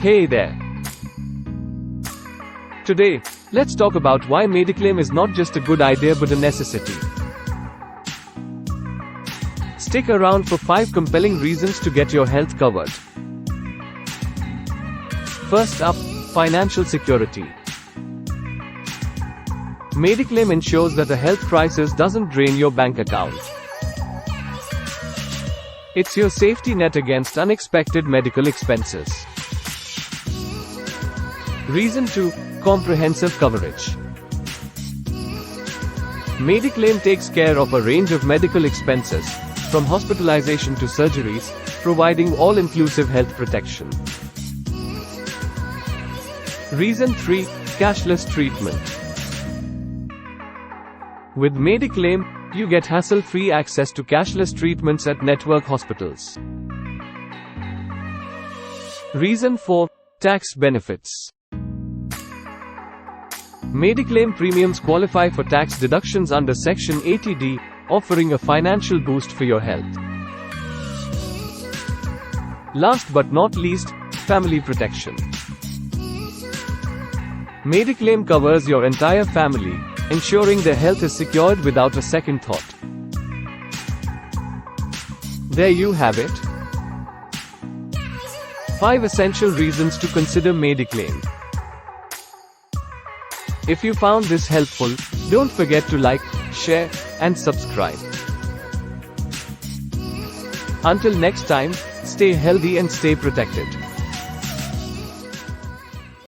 Hey there. Today, let's talk about why Mediclaim is not just a good idea but a necessity. Stick around for 5 compelling reasons to get your health covered. First up, financial security. Mediclaim ensures that a health crisis doesn't drain your bank account. It's your safety net against unexpected medical expenses. Reason 2. Comprehensive coverage. Mediclaim takes care of a range of medical expenses, from hospitalization to surgeries, providing all-inclusive health protection. Reason 3. Cashless treatment. With Mediclaim, you get hassle-free access to cashless treatments at network hospitals. Reason 4. Tax benefits. Mediclaim premiums qualify for tax deductions under Section 80D, offering a financial boost for your health. Last but not least, family protection. Mediclaim covers your entire family, ensuring their health is secured without a second thought. There you have it. 5 essential reasons to consider Mediclaim. If you found this helpful, don't forget to like, share, and subscribe. Until next time, stay healthy and stay protected.